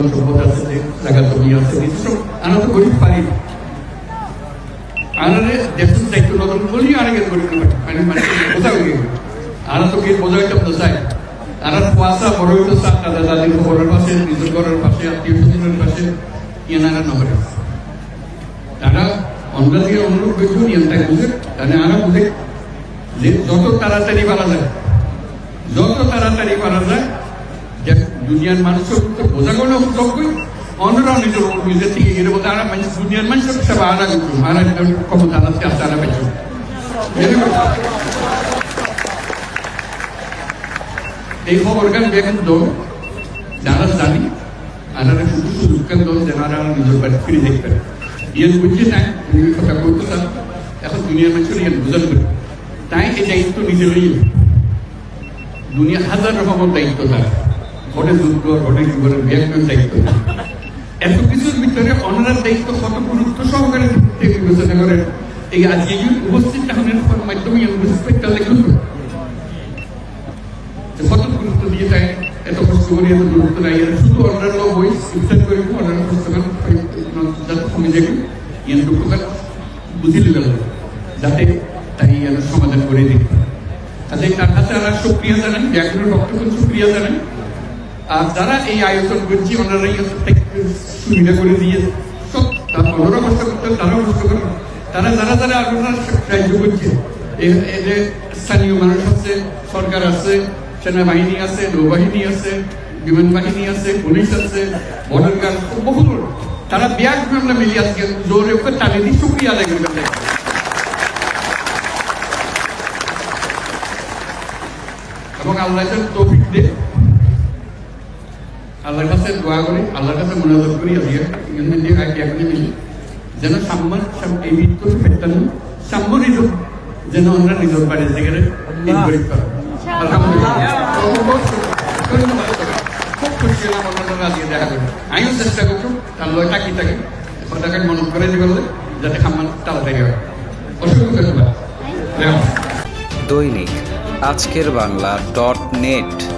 সভ্যতা আছে যে জায়গা জমি আছে কিছু আমরা তো গরিব পারি আনারে দেশের দায়িত্ব নতুন বলি আরেকের গরিব মানে মানে বোঝা হয়ে গেল আনা তো কি বোঝা হইতাম তো চাই আনার কুয়াশা বড় হইতো চার দাদা দাদির খবরের পাশে নিজের ঘরের পাশে আত্মীয় স্বজনের পাশে ইয়ানারা নগরে তারা অন্য দিয়ে অনুরোধ করছো ইয়ানটাই বুঝে তাহলে আনা বুঝে যে যত তাড়াতাড়ি পারা যায় যে দুনিয়ার মানুষের বোঝা কোনো যোগ্য অন্যরাও নিজের নিজের থেকে গেলে বলতে আমরা দুনিয়ার মানুষের সব আনা করছো আনা ক্ষমতা আনাতে আসতে আনা পাইছো এই খবরকার দেখেন তো যারা জানি আনারা শুধু সুযোগ কেন যারা নিজের বাড়ি ফিরে দেখতে পারে ইয়ান বুঝছে না তুমি কথা বলতে চান এখন দুনিয়ার মানুষের ইয়ান বোঝানো পারে তাই এই দায়িত্ব নিজে লইয়ে দুনিয়া হাজার রকমের দায়িত্ব থাকে ঘটে যুদ্ধ ঘটে জীবনের ব্যাংকের দায়িত্ব এত কিছুর ভিতরে অনার দায়িত্ব কত গুরুত্ব সহকারে বিবেচনা করেন এই আজকে উপস্থিত থাকার মাধ্যমে কত গুরুত্ব দিয়ে থাকে এত কষ্ট করে এত গুরুত্ব নাই শুধু অন্যান্য বই ইচ্ছান করে অন্যান্য পুস্তকাল কমে যাবে ইয়ান দুঃখকাল বুঝিলে গেল যাতে তাই সমাধান করে দিতে পারে তাদের তার কাছে আমরা সুক্রিয়া জানান ব্যাকরণ বক্তব্য সুক্রিয়া জানান আর যারা এই আয়োজন করছি ওনারাই সুবিধা করে দিয়ে সব ওনারা কষ্ট করতেন তারাও কষ্ট করেন তারা যারা যারা আপনারা সাহায্য করছে এদের স্থানীয় মানুষ আছে সরকার আছে সেনাবাহিনী আছে নৌবাহিনী আছে বিমান বাহিনী আছে পুলিশ আছে বর্ডার গার্ড বহু তারা ব্যাগ আমরা মিলিয়ে আজকে জোরে ওকে টানে দিয়ে সুক্রিয়া আদায় করতে এবং আল্লাহ তৌফিক দে আল্লাহর কাছে দোয়া করি আল্লাহর কাছে মনোযোগ করি আজকে মিলি যেন সাম্মান এই বিত্ত ফেরতান সাম্মনিত যেন আমরা নিজের বাড়ির থেকে খুব খুশি হলাম অন্যরা আজকে দেখা করি আমিও চেষ্টা করছো আল্লাহ টাকি থাকে কথাকে মনে করে দিবে যাতে সাম্মান তাড়াতাড়ি হয় অসংখ্য ধন্যবাদ দৈনিক আজকের বাংলা .net